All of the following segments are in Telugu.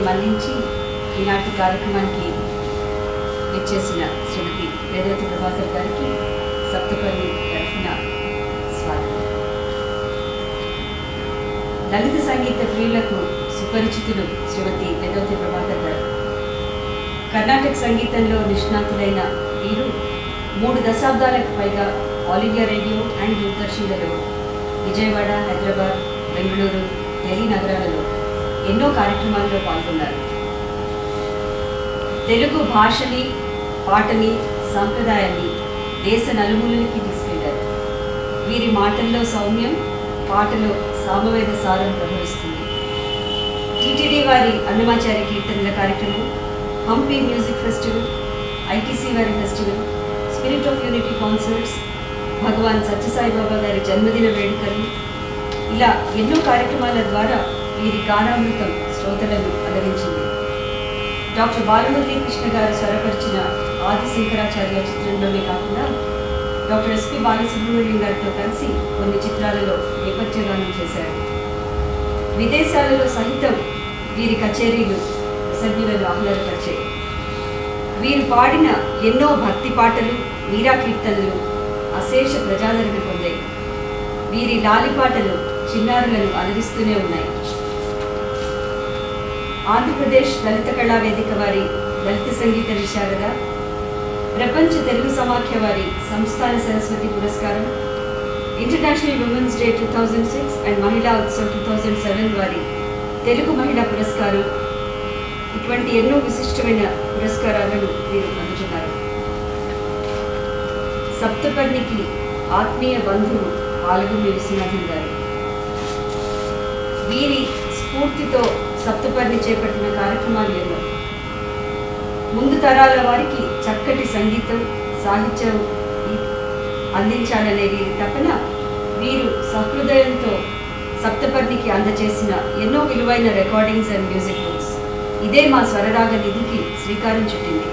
మన్నించి ఈనాటి కార్యక్రమానికి విచ్చేసిన శ్రీమతి వేదవతి ప్రభాకర్ గారికి సప్తపర్ణి తరఫున స్వాగతం. లలిత సంగీత ప్రియులకు సుపరిచితులు శ్రీమతి వేదవతి ప్రభాకర్ గారు. కర్ణాటక సంగీతంలో నిష్ణాతులైన వీరు 3 దశాబ్దాలకు పైగా ఆల్ ఇండియా రేడియో అండ్ దూరదర్శన్లలో విజయవాడ, హైదరాబాద్, బెంగళూరు, ఢిల్లీ నగరాలలో ఎన్నో కార్యక్రమాల్లో పాల్గొన్నారు. తెలుగు భాషని, పాటని, సాంప్రదాయాన్ని దేశ నలుమూలలకి తీసుకెళ్లారు. వీరి మాటల్లో సౌమ్యం, పాటలో సామవేద సారం ప్రవహిస్తుంది. టీటీడీ వారి అన్నమాచారి కీర్తనల కార్యక్రమం, హంపి మ్యూజిక్ ఫెస్టివల్, ఐటీసీ వారి festival, spirit of unity concerts, Bhagavan Sathya Sai Baba గారి జన్మదిన వేడుకలు, ఇలా ఎన్నో కార్యక్రమాల ద్వారా వీరి గానామృతం శ్రోతలను అలరించింది. డాక్టర్ బాలమురళీ కృష్ణ గారు స్వరపరిచిన ఆది శంకరాచార్య చిత్రంలోనే కాకుండా డాక్టర్ ఎస్పి బాలసుబ్రహ్మణ్యం గారితో కలిసి కొన్ని చిత్రాలలో నేపథ్య గానం చేశారు. విదేశాలలో సహితం వీరి కచేరీలు సభ్యులను ఆహ్లాదపరిచాయి. వీరు పాడిన ఎన్నో భక్తి పాటలు, మీరా కీర్తనలు అశేష ప్రజాదరణ పొందాయి. వీరి లాలిపాటలు చిన్నారులను అలరిస్తూనే ఉన్నాయి. ఆంధ్రప్రదేశ్ లలిత కళా వేదిక వారి లలిత సంగీత విశారద, ప్రపంచ తెలుగు సమాఖ్య వారి సంస్థాన సరస్వతి పురస్కారం, ఇంటర్నేషనల్ ఉమెన్స్ డే 2006 అండ్ మహిళా ఉత్సవ్ 2007 వారి తెలుగు మహిళా పురస్కారం, ఇటువంటి ఎన్నో విశిష్టమైన పురస్కారాలను వీరు అందుకున్నారు. సప్తపర్ణికి ఆత్మీయ బంధువు పాల్గొని విశ్వనాథన్ గారు. వీరి స్ఫూర్తితో సప్తపర్ణి చేపట్టిన కార్యక్రమాలు ఎన్నో. ముందు తరాల వారికి చక్కటి సంగీతం, సాహిత్యం అందించాలనే వీరి తపన వీరు సహృదయంతో సప్తపర్ణికి అందజేసిన ఎన్నో విలువైన రికార్డింగ్స్ అండ్ మ్యూజిక్ బుక్స్ ఇదే మా స్వరరాగ నిధికి శ్రీకారం చుట్టింది.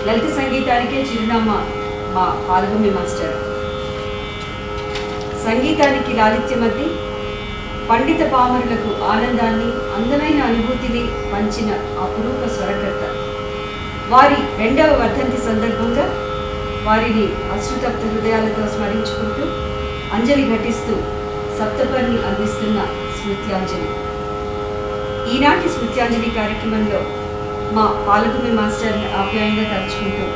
లలిత సంగీతానికే చిరునామా మా పాల్గొని మాస్టర్. సంగీతానికి లాలిత్యమద్ది పండిత పామరులకు ఆనందాన్ని, అందమైన అనుభూతిని పంచిన అపురూప స్వరకర్త. వారి 2వ వర్ధంతి సందర్భంగా వారిని అశ్రుతప్త హృదయాలతో స్మరించుకుంటూ అంజలి ఘటిస్తూ సప్తపర్ణి అందిస్తున్న స్మృత్యాంజలి. ఈనాటి స్మృత్యాంజలి కార్యక్రమంలో మా పాలగుమి మాస్టర్ని ఆప్యాయంగా తలుచుకుంటూ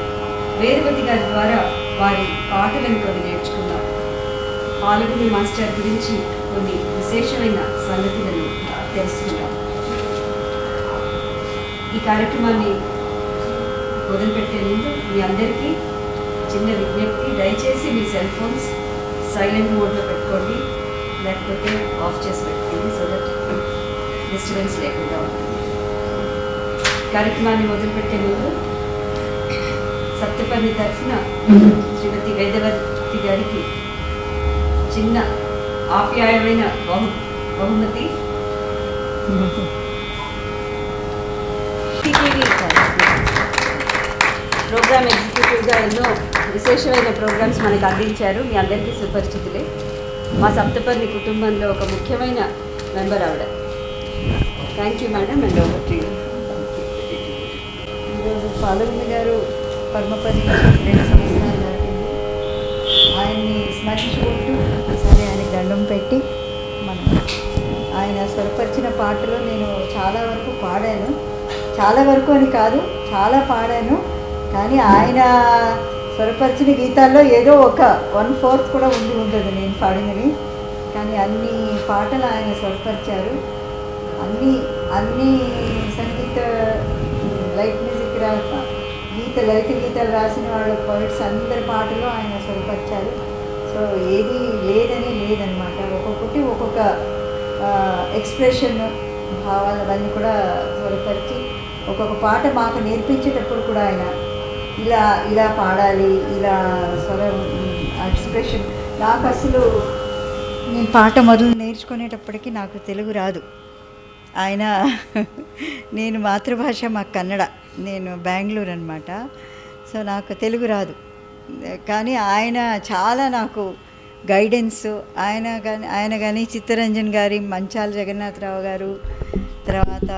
వేదవతి గారి ద్వారా వారి పాటలను కొన్ని నేర్చుకున్నాం. పాలగుమి మాస్టర్ గురించి కొన్ని విశేషమైన సంగతులను తెలుసుకుంటాం. ఈ కార్యక్రమాన్ని మొదలుపెట్టే ముందు మీ అందరికీ చిన్న విజ్ఞప్తి, దయచేసి మీ సెల్ ఫోన్స్ సైలెంట్ మోడ్లో పెట్టుకోండి, లేకపోతే ఆఫ్ చేసి పెట్టుకోండి, సో దట్ డిస్టర్బెన్స్ లేకుండా ఉంటుంది. కార్యక్రమాన్ని మొదలుపెట్టే ముందు సప్తపర్ణి తరఫున శ్రీమతి వేదవతి గారికి చిన్న ఆప్యాయమైన బహుమతి ప్రోగ్రామ్ ఎగ్జిక్యూటివ్గా ఎన్నో విశేషమైన ప్రోగ్రామ్స్ మనకు అందించారు. మీ అందరికీ సుపరిచితులే. మా సప్తపర్ణి కుటుంబంలో ఒక ముఖ్యమైన మెంబర్ ఆవిడ. Thank you madam. And over to you. ఈరోజు పాలగుమి గారు పద్మపది 2 సంవత్సరాలు దాటింది. ఆయన్ని స్మరించుకుంటూ సరే ఆయనకి దండం పెట్టి మనం ఆయన స్వరపరిచిన పాటలు నేను చాలా వరకు పాడాను. చాలా వరకు అని కాదు, చాలా పాడాను. కానీ ఆయన స్వరపరిచిన గీతాల్లో ఏదో ఒక 1/4 కూడా ఉండదు నేను పాడినవి. కానీ అన్ని పాటలు ఆయన స్వరపరిచారు. అన్ని సంగీత లైట్ మ్యూజిక్ లలిత గీతాలు రాసిన వాళ్ళ పోయిట్స్ అందరి పాటలు ఆయన స్వరపరిచారు. సో ఏది లేదని లేదనమాట. ఒక్కొక్కటి ఒక్కొక్క ఎక్స్ప్రెషన్, భావాలు అవన్నీ కూడా స్వరపరిచి ఒక్కొక్క పాట మాకు నేర్పించేటప్పుడు కూడా ఆయన ఇలా పాడాలి, ఇలా స్వరం ఎక్స్ప్రెషన్. నాకు అసలు నేను పాట మొదలు నేర్చుకునేటప్పటికీ నాకు తెలుగు రాదు. నేను మాతృభాష మా కన్నడ, నేను బెంగళూరు అనమాట. సో నాకు తెలుగు రాదు. కానీ ఆయన చాలా నాకు గైడెన్స్, ఆయన కానీ చిత్తరంజన్ గారి, మంచాల జగన్నాథరావు గారు, తర్వాత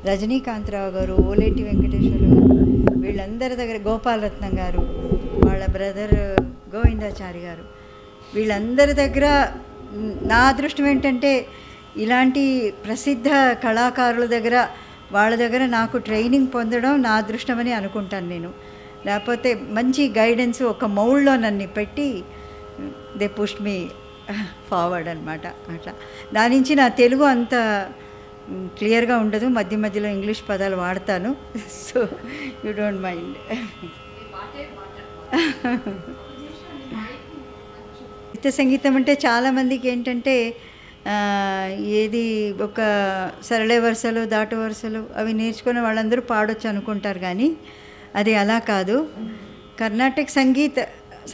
రజనీకాంతరావు గారు, ఓలేటి వెంకటేశ్వర గారు, వీళ్ళందరి దగ్గర గోపాలరత్నం గారు, వాళ్ళ బ్రదర్ గోవిందాచారి గారు, వీళ్ళందరి దగ్గర నా అదృష్టం ఏంటంటే ఇలాంటి ప్రసిద్ధ కళాకారుల దగ్గర వాళ్ళ దగ్గర నాకు ట్రైనింగ్ పొందడం నా అదృష్టమని అనుకుంటాను నేను. లేకపోతే మంచి గైడెన్స్ ఒక మౌల్డ్లో నన్ను పెట్టి దే పుష్ మీ ఫార్వర్డ్ అనమాట. అట్లా దాని నుంచి నా తెలుగు అంత క్లియర్గా ఉండదు, మధ్య మధ్యలో ఇంగ్లీష్ పదాలు వాడతాను. So you don't mind. నృత్య సంగీతం అంటే చాలామందికి ఏంటంటే ఏది ఒక సరళ వరుసలు దాటు వరుసలు అవి నేర్చుకుని వాళ్ళందరూ పాడొచ్చు అనుకుంటారు, కానీ అది అలా కాదు. కర్ణాటక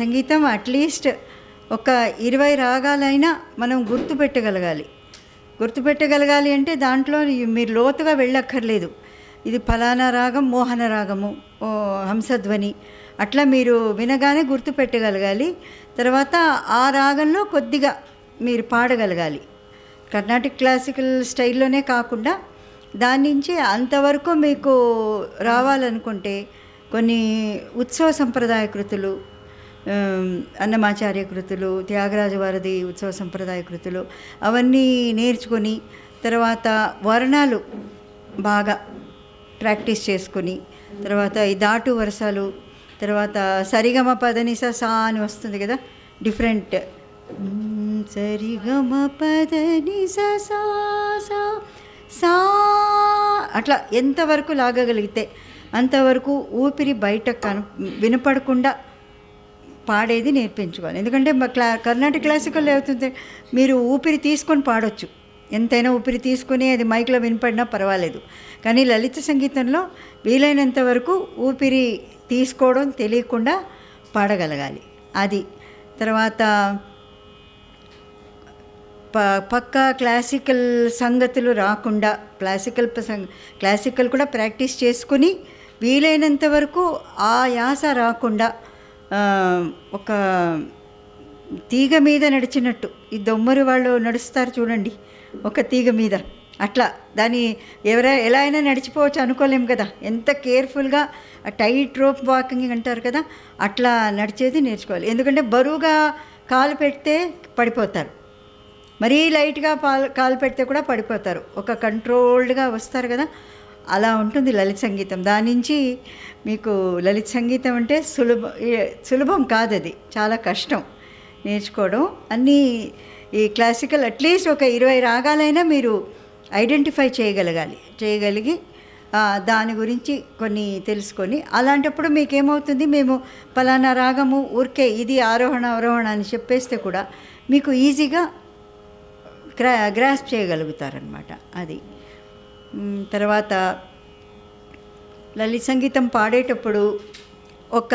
సంగీతం అట్లీస్ట్ ఒక 20 రాగాలైనా మనం గుర్తుపెట్టగలగాలి అంటే దాంట్లో మీరు లోతుగా వెళ్ళక్కర్లేదు. ఇది ఫలానా రాగం మోహన రాగము, హంసధ్వని, అట్లా మీరు వినగానే గుర్తుపెట్టగలగాలి. తర్వాత ఆ రాగంలో కొద్దిగా మీరు పాడగలగాలి. కర్ణాటక క్లాసికల్ స్టైల్లోనే కాకుండా దాని నుంచి అంతవరకు మీకు రావాలనుకుంటే కొన్ని ఉత్సవ సంప్రదాయ కృతులు, అన్నమాచార్య కృతులు, త్యాగరాజ వారధి ఉత్సవ సంప్రదాయ కృతులు అవన్నీ నేర్చుకొని తర్వాత వర్ణాలు బాగా ప్రాక్టీస్ చేసుకొని తర్వాత ఈ దాటు వరుసలు, తర్వాత సరిగమ పదనిస సా అని వస్తుంది కదా, డిఫరెంట్ సరిగమ పదనిస సా సా సా అట్లా ఎంతవరకు లాగగలిగితే అంతవరకు ఊపిరి బయట వినపడకుండా పాడేది నేర్పించుకోవాలి. ఎందుకంటే కర్ణాటక క్లాసికల్ అవుతుంది, మీరు ఊపిరి తీసుకొని పాడొచ్చు, ఎంతైనా ఊపిరి తీసుకొని అది మైక్లో వినపడినా పర్వాలేదు. కానీ లలిత సంగీతంలో వీలైనంత వరకు ఊపిరి తీసుకోవడం తెలియకుండా పాడగలగాలి. అది తర్వాత పక్కా క్లాసికల్ సంగతులు రాకుండా క్లాసికల్ కూడా ప్రాక్టీస్ చేసుకుని వీలైనంత వరకు ఆ యాస రాకుండా ఒక తీగ మీద నడిచినట్టు, ఈ దొమ్మరి వాళ్ళు నడుస్తారు చూడండి ఒక తీగ మీద, అట్లా దాన్ని ఎలా అయినా నడిచిపోవచ్చు అనుకోలేము కదా, ఎంత కేర్ఫుల్గా టైట్ రోప్ వాకింగ్ అంటారు కదా, అట్లా నడిచేది నేర్చుకోవాలి. ఎందుకంటే బరువుగా కాలు పెడితే పడిపోతారు, మరీ లైట్గా కాలు పెడితే కూడా పడిపోతారు, ఒక కంట్రోల్డ్గా వస్తారు కదా, అలా ఉంటుంది లలిత సంగీతం. దాని నుంచి మీకు లలిత సంగీతం అంటే సులభం కాదు, అది చాలా కష్టం నేర్చుకోవడం. అన్నీ ఈ క్లాసికల్ అట్లీస్ట్ ఒక 20 రాగాలైనా మీరు ఐడెంటిఫై చేయగలిగి దాని గురించి కొన్ని తెలుసుకొని, అలాంటప్పుడు మీకేమవుతుంది, మేము పలానా రాగము ఊరికే ఇది ఆరోహణ అవరోహణ అని చెప్పేస్తే కూడా మీకు ఈజీగా గ్రాస్ప్ చేయగలుగుతారనమాట. అది తర్వాత లలిత సంగీతం పాడేటప్పుడు ఒక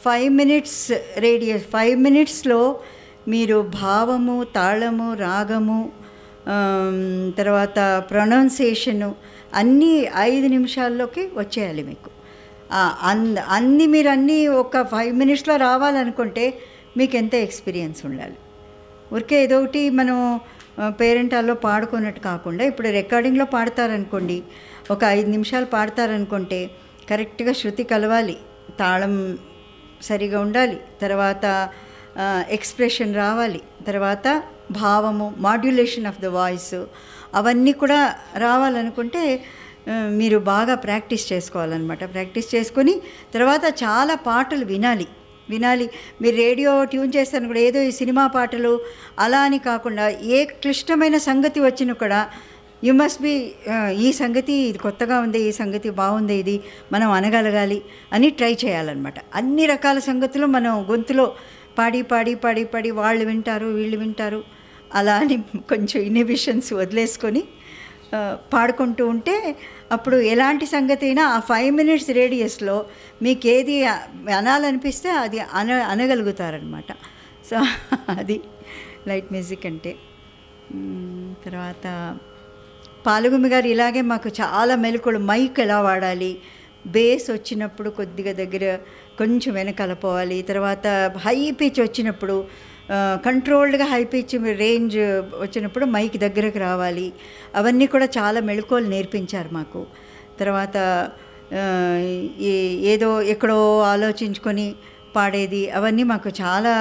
5 మినిట్స్ రేడియస్, 5 మినిట్స్లో మీరు భావము, తాళము, రాగము, తర్వాత ప్రొనౌన్సియేషను అన్నీ 5 నిమిషాల్లోకి వచ్చేయాలి మీకు. మీరు అన్నీ ఒక 5 మినిట్స్లో రావాలనుకుంటే మీకు ఎంత ఎక్స్పీరియన్స్ ఉండాలి. ఊరికే ఏదో ఒకటి మనం పేరెంట్ హాల్లో పాడుకున్నట్టు కాకుండా, ఇప్పుడు రికార్డింగ్లో పాడతారనుకోండి, ఒక 5 నిమిషాలు పాడతారనుకుంటే కరెక్ట్గా శృతి కలవాలి, తాళం సరిగా ఉండాలి, తర్వాత ఎక్స్ప్రెషన్ రావాలి, తర్వాత భావము, మాడ్యులేషన్ ఆఫ్ ద వాయిస్ అవన్నీ కూడా రావాలనుకుంటే మీరు బాగా ప్రాక్టీస్ చేసుకోవాలన్నమాట. ప్రాక్టీస్ చేసుకొని తర్వాత చాలా పాటలు వినాలి. మీరు రేడియో ట్యూన్ చేస్తాను కూడా ఏదో ఈ సినిమా పాటలు అలా అని కాకుండా, ఏ క్లిష్టమైన సంగతి వచ్చినా కూడా యు మస్ట్ బి ఈ సంగతి ఇది కొత్తగా ఉంది, ఈ సంగతి బాగుంది, ఇది మనం అనగలగాలి అని ట్రై చేయాలన్నమాట. అన్ని రకాల సంగతులు మనం గొంతులో పాడి వాళ్ళు వింటారు వీళ్ళు వింటారు అలా అని కొంచెం ఇన్హిబిషన్స్ వదిలేసుకొని పాడుకుంటూ ఉంటే అప్పుడు ఎలాంటి సంగతి అయినా ఆ 5 మినిట్స్ రేడియస్లో మీకు ఏది అనాలనిపిస్తే అది అనగలుగుతారనమాట. సో అది లైట్ మ్యూజిక్ అంటే. తర్వాత పాలుగుమి గారు ఇలాగే మాకు చాలా మెలకువలు, మైక్ ఎలా వాడాలి, బేస్ వచ్చినప్పుడు కొద్దిగా దగ్గర కొంచెం వెనకాల పోవాలి, తర్వాత హై పిచ్ వచ్చినప్పుడు కంట్రోల్డ్గా హై పిచ్ రేంజ్ వచ్చినప్పుడు మైక్ దగ్గరకు రావాలి. అవన్నీ కూడా చాలా మెళకువలు నేర్పించారు మాకు. తర్వాత ఏదో ఎక్కడో ఆలోచించుకొని పాడేది అవన్నీ మాకు చాలా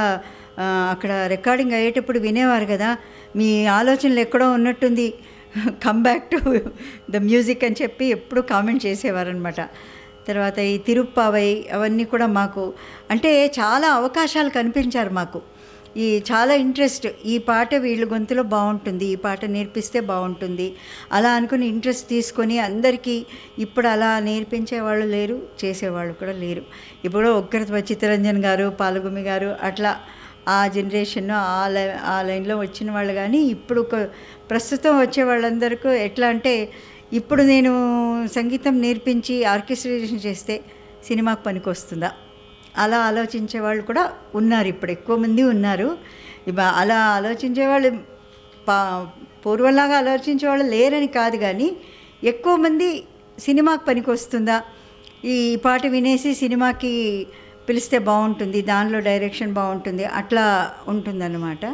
అక్కడ రికార్డింగ్ అయ్యేటప్పుడు వినేవారు కదా, మీ ఆలోచనలు ఎక్కడో ఉన్నట్టుంది, come back to the music అని చెప్పి ఎప్పుడు కామెంట్ చేసేవారనమాట. తర్వాత ఈ తిరుప్పావై అవన్నీ కూడా మాకు అంటే చాలా అవకాశాలు కనిపించారు మాకు. ఈ చాలా ఇంట్రెస్ట్, ఈ పాట వీళ్ళ గొంతులో బాగుంటుంది, ఈ పాట నేర్పిస్తే బాగుంటుంది అలా అనుకుని ఇంట్రెస్ట్ తీసుకొని అందరికీ. ఇప్పుడు అలా నేర్పించేవాళ్ళు లేరు, చేసేవాళ్ళు కూడా లేరు. ఇప్పుడు ఒక్కరి చిత్తరంజన్ గారు, పాలగుమి గారు అట్లా ఆ జనరేషన్ ఆ లైన్లో వచ్చిన వాళ్ళు. కానీ ఇప్పుడు ప్రస్తుతం వచ్చే వాళ్ళందరికీ ఎట్లా అంటే, ఇప్పుడు నేను సంగీతం నేర్పించి ఆర్కెస్ట్రేషన్ చేస్తే సినిమాకు పనికి వస్తుందా అలా ఆలోచించే వాళ్ళు కూడా ఉన్నారు. ఇప్పుడు ఎక్కువ మంది ఉన్నారు. అలా ఆలోచించేవాళ్ళు పూర్వంలాగా ఆలోచించేవాళ్ళు లేరని కాదు, కానీ ఎక్కువ మంది సినిమాకి పనికి వస్తుందా, ఈ పాట వినేసి సినిమాకి పిలిస్తే బాగుంటుంది, దానిలో డైరెక్షన్ బాగుంటుంది, అట్లా ఉంటుందన్నమాట.